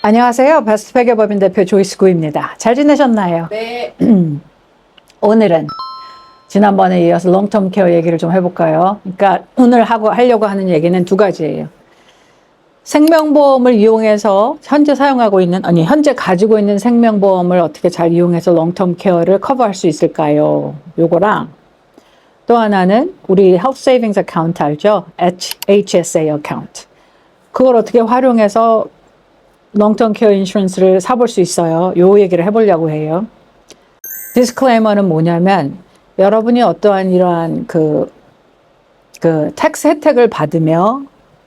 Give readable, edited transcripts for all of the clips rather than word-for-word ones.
안녕하세요. 베스트팩의 법인 대표 조이스 구입니다. 잘 지내셨나요? 네. 오늘은 지난번에 이어서 롱텀 케어 얘기를 좀 해볼까요? 그러니까 오늘 하려고 하는 얘기는 두 가지예요. 생명보험을 이용해서 현재 현재 가지고 있는 생명보험을 어떻게 잘 이용해서 롱텀 케어를 커버할 수 있을까요? 요거랑 또 하나는 우리 헬스 세이빙스 어카운트 알죠? HSA 어카운트. 그걸 어떻게 활용해서 롱텀 케어 인슈런스를 사볼 수 있어요. 요 얘기를 해보려고 해요. 디스클레이머는 뭐냐면 여러분이 어떠한 이러한 텍스 혜택을 받으며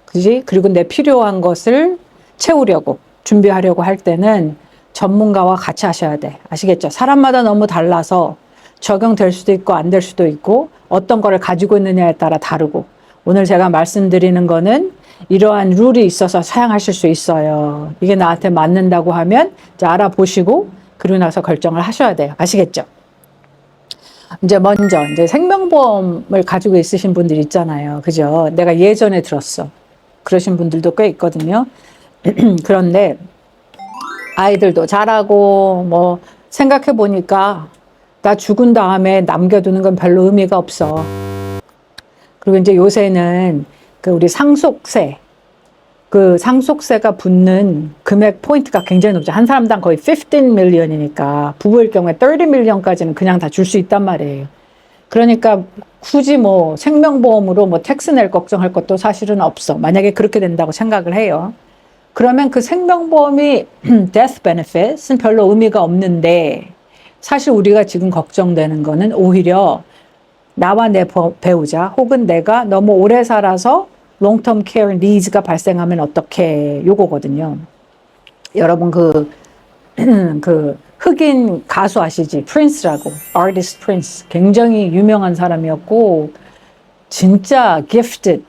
그지? 그리고 내 필요한 것을 채우려고 준비하려고 할 때는 전문가와 같이 하셔야 돼. 아시겠죠? 사람마다 너무 달라서 적용될 수도 있고 안 될 수도 있고 어떤 거를 가지고 있느냐에 따라 다르고 오늘 제가 말씀드리는 거는 이러한 룰이 있어서 사용하실 수 있어요. 이게 나한테 맞는다고 하면 이제 알아보시고 그러고 나서 결정을 하셔야 돼요. 아시겠죠? 이제 먼저 이제 생명보험을 가지고 있으신 분들 있잖아요. 그죠? 내가 예전에 들었어. 그러신 분들도 꽤 있거든요. 그런데 아이들도 자라고 뭐 생각해 보니까 나 죽은 다음에 남겨두는 건 별로 의미가 없어. 그리고 이제 요새는 우리 상속세, 상속세가 붙는 금액 포인트가 굉장히 높죠. 한 사람당 거의 15million이니까 부부일 경우에 30million까지는 그냥 다 줄 수 있단 말이에요. 그러니까 굳이 뭐 생명보험으로 뭐 텍스 낼 걱정할 것도 사실은 없어. 만약에 그렇게 된다고 생각을 해요. 그러면 그 생명보험이 death benefit은 별로 의미가 없는데 사실 우리가 지금 걱정되는 거는 오히려 나와 내 배우자 혹은 내가 너무 오래 살아서 롱텀 케어 니즈가 발생하면 어떻게 요거거든요. 여러분 흑인 가수 아시지? 프린스라고. 아티스트 프린스. 굉장히 유명한 사람이었고 진짜 gifted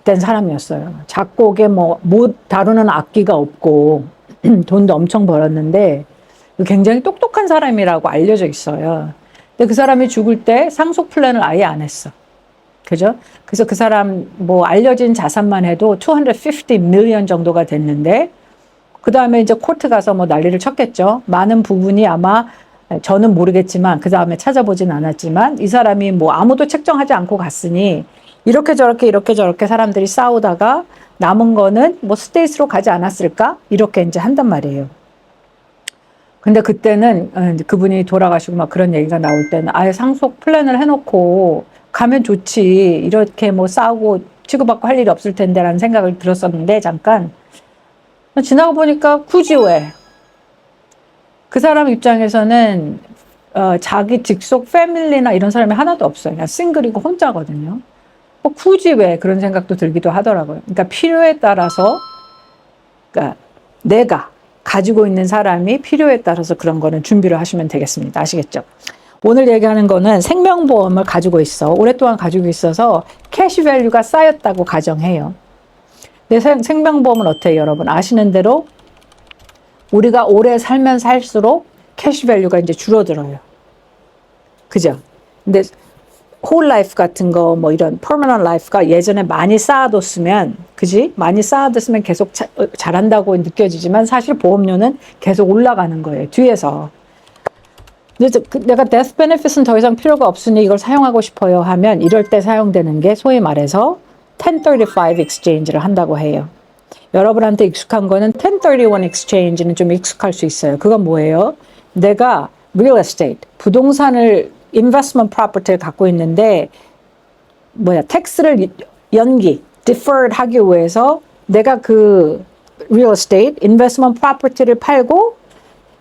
된 사람이었어요. 작곡에 못 다루는 악기가 없고 돈도 엄청 벌었는데 굉장히 똑똑한 사람이라고 알려져 있어요. 근데 그 사람이 죽을 때 상속 플랜을 아예 안 했어. 그죠? 그래서 그 사람 알려진 자산만 해도 250 million 정도가 됐는데 그 다음에 이제 코트 가서 난리를 쳤겠죠. 많은 부분이 아마 저는 모르겠지만 그 다음에 찾아보진 않았지만 이 사람이 아무도 책정하지 않고 갔으니 이렇게 저렇게 사람들이 싸우다가 남은 거는 스테이트로 가지 않았을까? 이렇게 이제 한단 말이에요. 근데 그때는 그분이 돌아가시고 막 그런 얘기가 나올 때는 아예 상속 플랜을 해놓고 가면 좋지. 이렇게 싸우고 치고받고 할 일이 없을 텐데 라는 생각을 들었었는데 잠깐 지나고 보니까 굳이 왜? 그 사람 입장에서는 자기 직속 패밀리나 이런 사람이 하나도 없어요. 그냥 싱글이고 혼자거든요. 굳이 왜? 그런 생각도 들기도 하더라고요. 그러니까 필요에 따라서 그러니까 내가 가지고 있는 사람이 필요에 따라서 그런 거는 준비를 하시면 되겠습니다. 아시겠죠? 오늘 얘기하는 거는 생명보험을 가지고 있어. 오랫동안 가지고 있어서 캐시 밸류가 쌓였다고 가정해요. 근데 생명보험은 어때요, 여러분? 아시는 대로 우리가 오래 살면 살수록 캐시 밸류가 이제 줄어들어요. 그죠? 근데 홀 라이프 같은 거 이런 퍼머넌트 라이프가 예전에 많이 쌓아뒀으면 그지? 많이 쌓아뒀으면 계속 잘한다고 느껴지지만 사실 보험료는 계속 올라가는 거예요. 뒤에서. 내가 데스 베네핏은 더 이상 필요가 없으니 이걸 사용하고 싶어요 하면 이럴 때 사용되는 게 소위 말해서 1035 exchange를 한다고 해요. 여러분한테 익숙한 거는 1031 exchange는 좀 익숙할 수 있어요. 그건 뭐예요? 내가 real estate, 부동산을 investment property를 갖고 있는데 텍스를 deferred 하기 위해서 내가 그 real estate, investment property를 팔고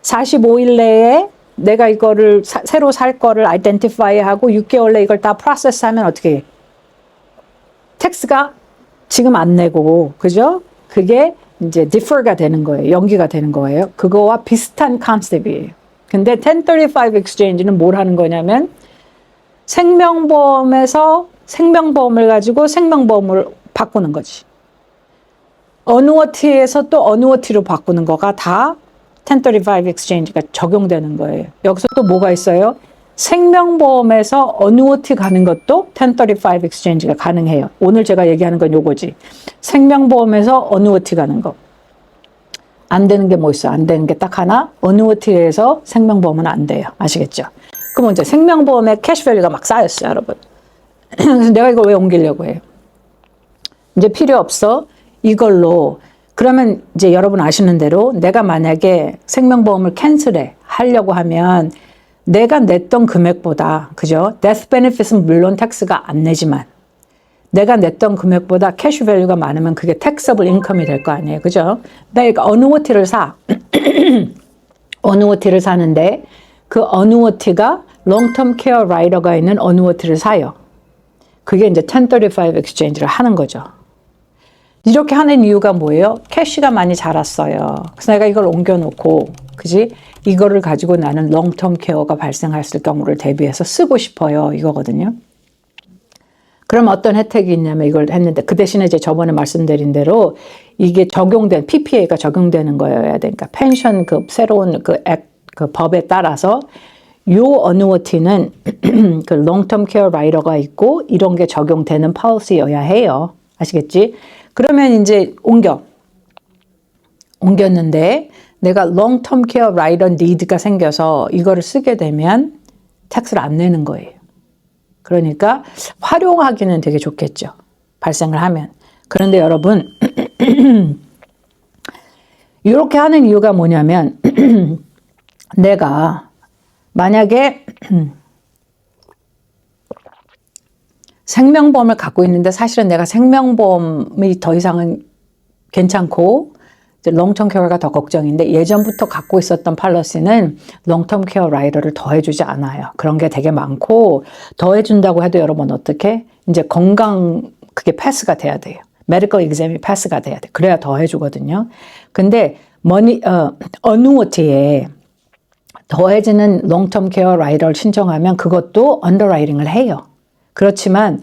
45일 내에 내가 이거를 새로 살 거를 identify 하고 6개월 내에 이걸 다 process 하면 어떻게 해? 텍스가 지금 안 내고 그죠? 그게 이제 defer가 되는 거예요. 연기가 되는 거예요. 그거와 비슷한 컨셉이에요. 근데 1035 exchange는 뭘 하는 거냐면 생명보험에서 생명보험을 가지고 생명보험을 바꾸는 거지. 어누어티에서 또 어누어티로 바꾸는 거가 다 1035 exchange가 적용되는 거예요. 여기서 또 뭐가 있어요? 생명보험에서 어누어티 가는 것도 1035 exchange가 가능해요. 오늘 제가 얘기하는 건 요거지. 생명보험에서 어누어티 가는 거. 안 되는 게 뭐 있어? 안 되는 게 딱 하나. 어누어티에서 생명보험은 안 돼요. 아시겠죠? 그럼 이제 생명보험의 캐시밸류가 막 쌓였어요, 여러분. 그래서 내가 이걸 왜 옮기려고 해요? 이제 필요 없어. 이걸로. 그러면 이제 여러분 아시는 대로 내가 만약에 생명보험을 캔슬해 하려고 하면 내가 냈던 금액보다, 그죠? 데스 베네핏은 물론 텍스가 안 내지만 내가 냈던 금액보다 캐시밸류가 많으면 그게 텍서블 인컴이 될 거 아니에요. 그죠? 내가 어누어티를 사. 어누어티를 사는데 그 어누어티가 롱텀 케어 라이더가 있는 어누어티를 사요. 그게 이제 1035 exchange를 하는 거죠. 이렇게 하는 이유가 뭐예요? 캐시가 많이 자랐어요. 그래서 내가 이걸 옮겨놓고, 그지? 이거를 가지고 나는 롱텀 케어가 발생했을 경우를 대비해서 쓰고 싶어요. 이거거든요. 그럼 어떤 혜택이 있냐면 이걸 했는데 그 대신에 이제 저번에 말씀드린 대로 이게 적용된 PPA가 적용되는 거여야 되니까 펜션 그 새로운 그 법에 따라서 요 어누어티는 그 롱텀 케어 라이더가 있고 이런 게 적용되는 파우시여야 해요. 아시겠지? 그러면 이제 옮겼는데 내가 롱텀 케어 라이더 니드가 생겨서 이거를 쓰게 되면 텍스를 안 내는 거예요. 그러니까 활용하기는 되게 좋겠죠. 발생을 하면. 그런데 여러분 이렇게 하는 이유가 뭐냐면 내가 만약에 생명보험을 갖고 있는데 사실은 내가 생명보험이 더 이상은 괜찮고 롱텀 케어가 더 걱정인데 예전부터 갖고 있었던 팔러시는 롱텀 케어 라이더를 더해주지 않아요. 그런 게 되게 많고 더해준다고 해도 여러분 어떻게? 이제 건강 그게 패스가 돼야 돼요. 메디컬 exam이 패스가 돼야 돼. 그래야 더해주거든요. 근데 어누어티에 더해지는 롱텀 케어 라이더를 신청하면 그것도 언더라이팅을 해요. 그렇지만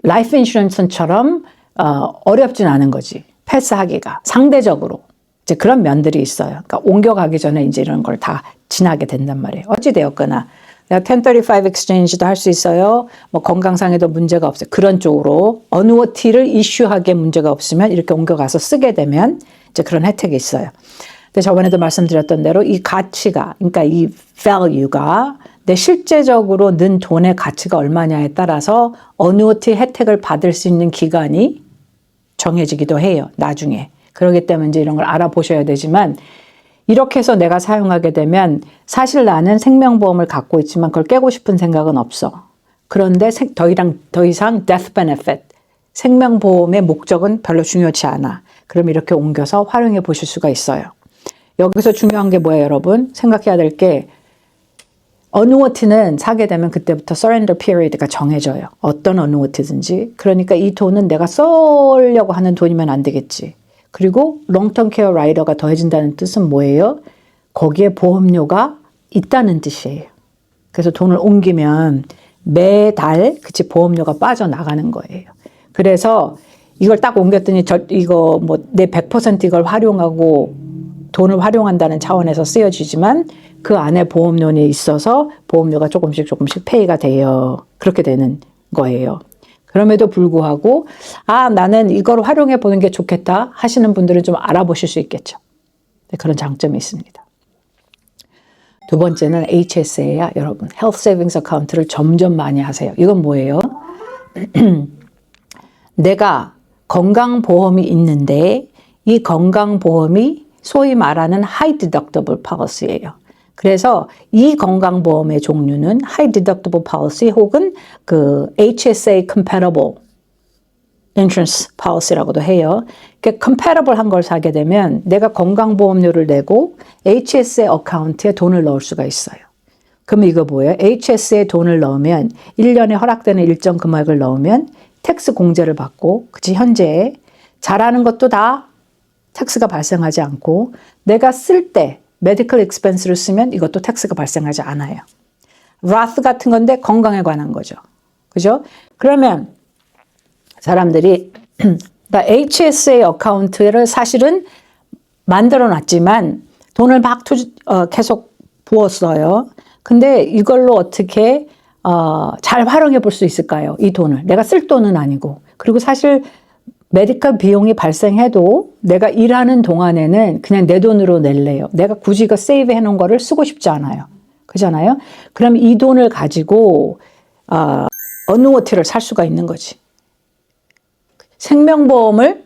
라이프 인슈런스처럼 어렵진 않은 거지. 패스하기가 상대적으로 이제 그런 면들이 있어요. 그러니까 옮겨가기 전에 이제 이런 걸 다 지나게 된단 말이에요. 어찌 되었거나 내가 1035 exchange도 할 수 있어요. 뭐 건강상에도 문제가 없어요. 그런 쪽으로 어누어티를 이슈하게 문제가 없으면 이렇게 옮겨가서 쓰게 되면 이제 그런 혜택이 있어요. 근데 저번에도 말씀드렸던 대로 이 가치가, 그러니까 이 value가 내 실제적으로 는 돈의 가치가 얼마냐에 따라서 어누어티 혜택을 받을 수 있는 기간이 정해지기도 해요. 나중에. 그렇기 때문에 이제 이런 걸 알아보셔야 되지만 이렇게 해서 내가 사용하게 되면 사실 나는 생명보험을 갖고 있지만 그걸 깨고 싶은 생각은 없어. 그런데 더 이상 death benefit, 생명보험의 목적은 별로 중요치 않아. 그럼 이렇게 옮겨서 활용해 보실 수가 있어요. 여기서 중요한 게 뭐예요, 여러분? 생각해야 될 게 어누어티는 사게 되면 그때부터 surrender period가 정해져요. 어떤 어누어티든지. 그러니까 이 돈은 내가 쓰려고 하는 돈이면 안 되겠지. 그리고 롱텀 케어 라이더가 더해진다는 뜻은 뭐예요? 거기에 보험료가 있다는 뜻이에요. 그래서 돈을 옮기면 매달 그치 보험료가 빠져나가는 거예요. 그래서 이걸 딱 옮겼더니 이거 뭐 내 100% 이걸 활용하고 돈을 활용한다는 차원에서 쓰여지지만 그 안에 보험료이 있어서 보험료가 조금씩 페이가 돼요. 그렇게 되는 거예요. 그럼에도 불구하고 나는 이걸 활용해 보는 게 좋겠다 하시는 분들은 좀 알아보실 수 있겠죠. 그런 장점이 있습니다. 두 번째는 HSA야, 여러분. Health Savings Account를 점점 많이 하세요. 이건 뭐예요? 내가 건강보험이 있는데 이 건강보험이 소위 말하는 high deductible policy예요. 그래서 이 건강보험의 종류는 high deductible policy 혹은 그 HSA compatible insurance policy라고도 해요. 그러니까 compatible 한 걸 사게 되면 내가 건강보험료를 내고 HSA 어카운트에 돈을 넣을 수가 있어요. 그럼 이거 뭐예요? HSA에 돈을 넣으면 1년에 허락되는 일정 금액을 넣으면 텍스 공제를 받고 그치 현재 잘하는 것도 다 텍스가 발생하지 않고 내가 쓸 때 메디컬 익스펜스를 쓰면 이것도 텍스가 발생하지 않아요. 라스 같은 건데 건강에 관한 거죠. 그죠? 그러면 사람들이 나 HSA 어카운트를 사실은 만들어 놨지만 돈을 막 계속 부었어요. 근데 이걸로 어떻게 잘 활용해 볼 수 있을까요? 이 돈을. 내가 쓸 돈은 아니고. 그리고 사실 메디컬 비용이 발생해도 내가 일하는 동안에는 그냥 내 돈으로 낼래요. 내가 굳이 그 세이브 해놓은 거를 쓰고 싶지 않아요. 그잖아요. 그럼 이 돈을 가지고 어누어티를 살 수가 있는 거지. 생명보험을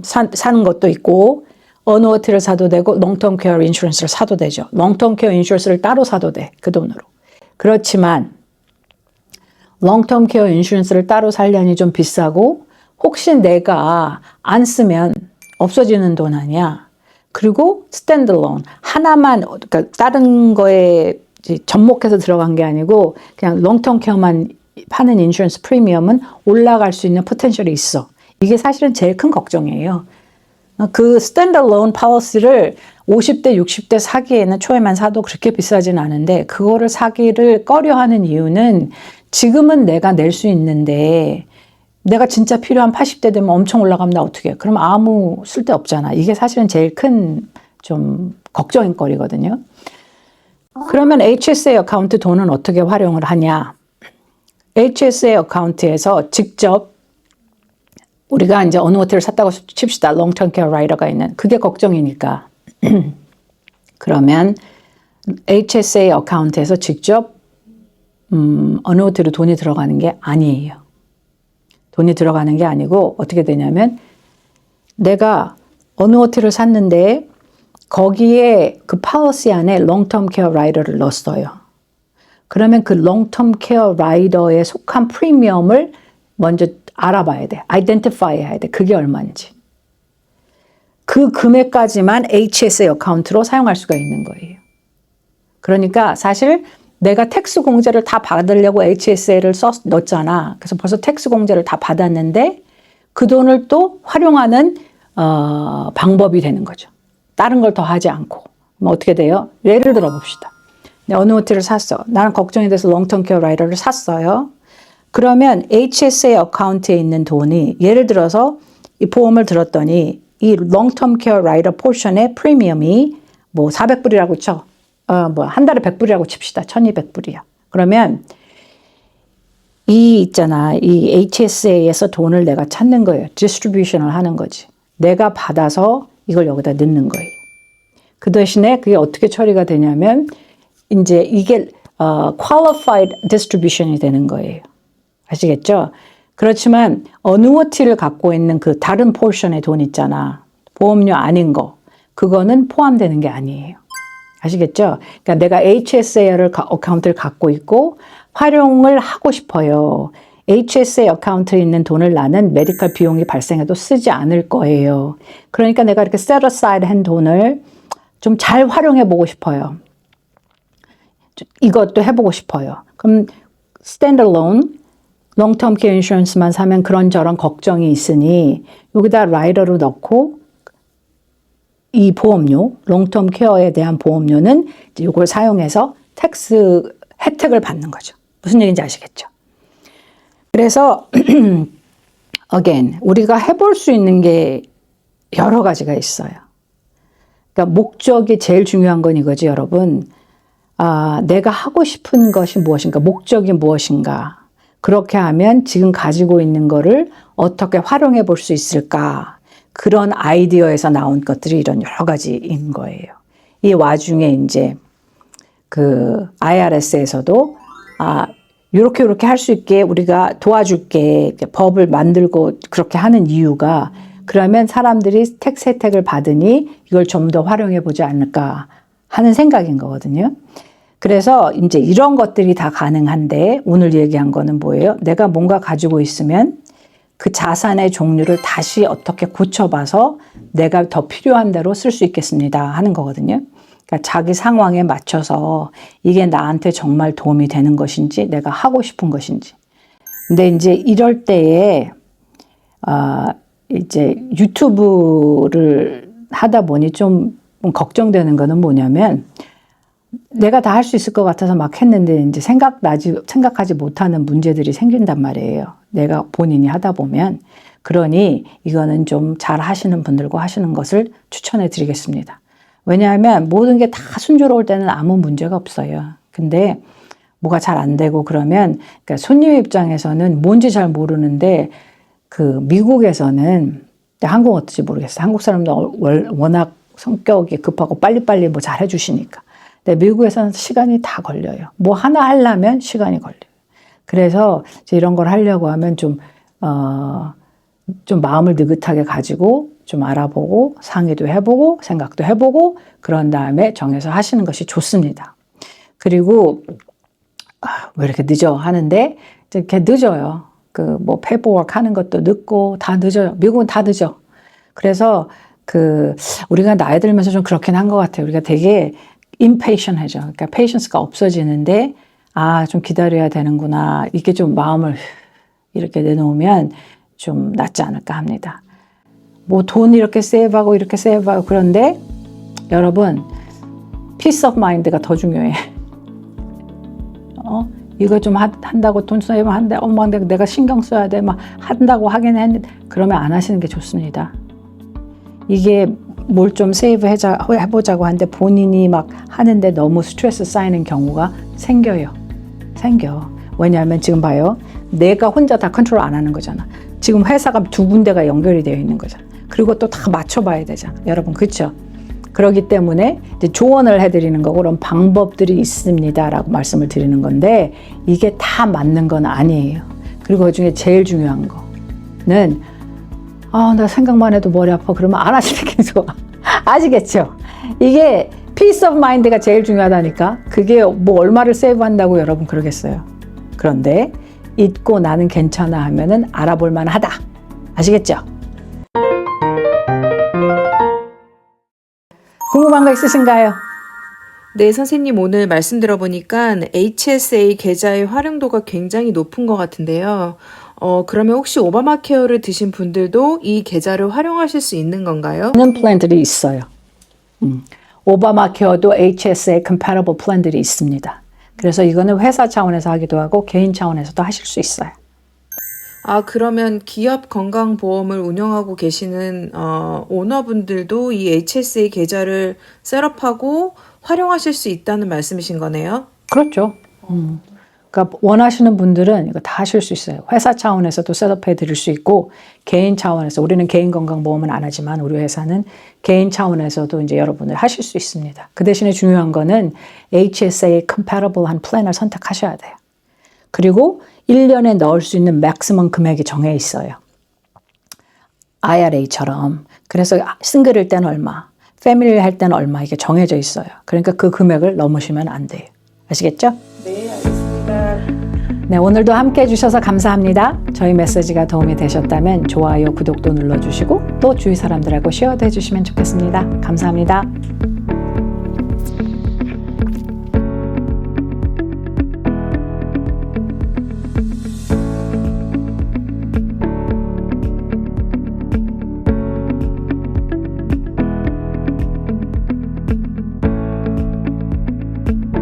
사는 것도 있고 어누어티를 사도 되고 롱텀 케어 인슈런스를 사도 되죠. 롱텀 케어 인슈런스를 따로 사도 돼. 그 돈으로. 그렇지만 롱텀 케어 인슈런스를 따로 살려니 좀 비싸고 혹시 내가 안 쓰면 없어지는 돈 아니야. 그리고 스탠드얼론 하나만 그러니까 다른 거에 접목해서 들어간 게 아니고 그냥 롱텀 케어만 파는 인슈런스 프리미엄은 올라갈 수 있는 포텐셜이 있어. 이게 사실은 제일 큰 걱정이에요. 그 스탠드얼론 파리시를 50대, 60대 사기에는 초에만 사도 그렇게 비싸진 않은데 그거를 사기를 꺼려하는 이유는 지금은 내가 낼 수 있는데 내가 진짜 필요한 80대 되면 엄청 올라가면 나 어떻게 해? 그럼 아무 쓸데 없잖아. 이게 사실은 제일 큰 좀 걱정인 거리거든요. 그러면 HSA 어카운트 돈은 어떻게 활용을 하냐? HSA 어카운트에서 직접 우리가 이제 어느 호텔을 샀다고 칩시다. 롱텀 케어 라이더가 있는. 그게 걱정이니까. 그러면 HSA 어카운트에서 직접 어느 호텔에 돈이 들어가는 게 아니에요. 돈이 들어가는 게 아니고 어떻게 되냐면 내가 어느 호텔을 샀는데 거기에 그 파리시 안에 롱텀 케어 라이더를 넣었어요. 그러면 그 롱텀 케어 라이더에 속한 프리미엄을 먼저 알아봐야 돼. 아이덴티파이 해야 돼. 그게 얼마인지. 그 금액까지만 HSA 어카운트로 사용할 수가 있는 거예요. 그러니까 사실 내가 텍스 공제를 다 받으려고 HSA를 넣었잖아. 그래서 벌써 텍스 공제를 다 받았는데 그 돈을 또 활용하는 방법이 되는 거죠. 다른 걸 더 하지 않고. 그럼 어떻게 돼요? 예를 들어 봅시다. 어느 호텔을 샀어. 나는 걱정이 돼서 롱텀 케어 라이더를 샀어요. 그러면 HSA 어카운트에 있는 돈이 예를 들어서 이 보험을 들었더니 이 롱텀 케어 라이더 포션의 프리미엄이 뭐 400불이라고 쳐. 한 달에 100불이라고 칩시다. 1200불이야. 그러면 이 HSA에서 돈을 내가 찾는 거예요. 디스트리뷰션을 하는 거지. 내가 받아서 이걸 여기다 넣는 거예요. 그 대신에 그게 어떻게 처리가 되냐면 이제 이게 qualified distribution이 되는 거예요. 아시겠죠? 그렇지만 어누어티를 갖고 있는 그 다른 포션의 돈 있잖아. 보험료 아닌 거. 그거는 포함되는 게 아니에요. 아시겠죠? 그러니까 내가 HSA 어카운트를 갖고 있고 활용을 하고 싶어요. HSA 어카운트에 있는 돈을 나는 메디컬 비용이 발생해도 쓰지 않을 거예요. 그러니까 내가 이렇게 set aside 한 돈을 좀 잘 활용해 보고 싶어요. 이것도 해보고 싶어요. 그럼 standalone, long-term care insurance만 사면 그런저런 걱정이 있으니 여기다 라이더로 넣고 이 보험료, long-term care에 대한 보험료는 이걸 사용해서 텍스 혜택을 받는 거죠. 무슨 얘기인지 아시겠죠? 그래서 again, 우리가 해볼 수 있는 게 여러 가지가 있어요. 그러니까 목적이 제일 중요한 건 이거지, 여러분. 내가 하고 싶은 것이 무엇인가, 목적이 무엇인가. 그렇게 하면 지금 가지고 있는 거를 어떻게 활용해 볼 수 있을까. 그런 아이디어에서 나온 것들이 이런 여러 가지인 거예요. 이 와중에 이제 그 IRS에서도 이렇게 할 수 있게 우리가 도와줄게 법을 만들고 그렇게 하는 이유가 그러면 사람들이 텍스 혜택을 받으니 이걸 좀 더 활용해 보지 않을까 하는 생각인 거거든요. 그래서 이제 이런 것들이 다 가능한데 오늘 얘기한 거는 뭐예요? 내가 뭔가 가지고 있으면 그 자산의 종류를 다시 어떻게 고쳐봐서 내가 더 필요한 대로 쓸 수 있겠습니다 하는 거거든요. 그러니까 자기 상황에 맞춰서 이게 나한테 정말 도움이 되는 것인지 내가 하고 싶은 것인지. 근데 이제 이럴 때에 이제 유튜브를 하다 보니 좀 걱정되는 거는 뭐냐면 내가 다 할 수 있을 것 같아서 막 했는데 이제 생각하지 못하는 문제들이 생긴단 말이에요. 내가 본인이 하다 보면. 그러니 이거는 좀 잘 하시는 분들과 하시는 것을 추천해 드리겠습니다. 왜냐하면 모든 게 다 순조로울 때는 아무 문제가 없어요. 근데 뭐가 잘 안 되고 그러면 그러니까 손님 입장에서는 뭔지 잘 모르는데 그 미국에서는 한국은 어떨지 모르겠어요. 한국 사람도 워낙 성격이 급하고 빨리빨리 뭐 잘 해주시니까. 근데 미국에서는 시간이 다 걸려요. 뭐 하나 하려면 시간이 걸려요. 그래서 이런 걸 하려고 하면 좀 마음을 느긋하게 가지고 좀 알아보고 상의도 해보고 생각도 해보고 그런 다음에 정해서 하시는 것이 좋습니다. 그리고 왜 이렇게 늦어 하는데 이렇게 늦어요. 그 뭐 페이퍼워크 하는 것도 늦고 다 늦어요. 미국은 다 늦어. 그래서 우리가 나이 들면서 좀 그렇긴 한 것 같아요. 우리가 되게 impatient해져. 그러니까 patience가 없어지는데 좀 기다려야 되는구나. 이게 좀 마음을 이렇게 내놓으면 좀 낫지 않을까 합니다. 뭐 돈 이렇게 세이브하고 이렇게 세이브하고 그런데 여러분 peace of mind가 더 중요해. 이거 좀 한다고 돈 세이브 한데 엄마 내가 신경 써야 돼 막 한다고 하긴 했는데 그러면 안 하시는 게 좋습니다. 이게 뭘 좀 세이브 해보자고 하는데 본인이 막 하는데 너무 스트레스 쌓이는 경우가 생겨. 왜냐하면 지금 봐요. 내가 혼자 다 컨트롤 안 하는 거잖아. 지금 회사가 두 군데가 연결이 되어 있는 거잖아. 그리고 또 다 맞춰봐야 되잖아. 여러분 그렇죠? 그렇기 때문에 이제 조언을 해드리는 거고 그런 방법들이 있습니다라고 말씀을 드리는 건데 이게 다 맞는 건 아니에요. 그리고 그중에 제일 중요한 거는 나 생각만 해도 머리 아파 그러면 안 하시는 게 좋아. 아시겠죠? 이게 peace of mind가 제일 중요하다니까. 그게 뭐 얼마를 세이브한다고 여러분 그러겠어요. 그런데 잊고 나는 괜찮아 하면은 알아볼 만하다. 아시겠죠? 궁금한 거 있으신가요? 네, 선생님 오늘 말씀 들어보니까 HSA 계좌의 활용도가 굉장히 높은 것 같은데요. 그러면 혹시 오바마 케어를 드신 분들도 이 계좌를 활용하실 수 있는 건가요? 있는 플랜들이 있어요. 오바마 케어도 HSA compatible 플랜들이 있습니다. 그래서 이거는 회사 차원에서 하기도 하고 개인 차원에서도 하실 수 있어요. 그러면 기업 건강보험을 운영하고 계시는 오너분들도 이 HSA 계좌를 셋업하고 활용하실 수 있다는 말씀이신 거네요? 그렇죠. 그러니까 원하시는 분들은 이거 다 하실 수 있어요. 회사 차원에서도 셋업해 드릴 수 있고 개인 차원에서 우리는 개인 건강보험은 안 하지만 우리 회사는 개인 차원에서도 이제 여러분들 하실 수 있습니다. 그 대신에 중요한 거는 HSA compatible한 플랜을 선택하셔야 돼요. 그리고 1년에 넣을 수 있는 맥시멈 금액이 정해 있어요. IRA처럼. 그래서 싱글일 때는 얼마, 패밀리 할 때는 얼마 이게 정해져 있어요. 그러니까 그 금액을 넘으시면 안 돼요. 아시겠죠? 네, 알겠습니다. 네, 오늘도 함께 해주셔서 감사합니다. 저희 메시지가 도움이 되셨다면 좋아요, 구독도 눌러주시고 또 주위 사람들하고 쉐어도 해주시면 좋겠습니다. 감사합니다.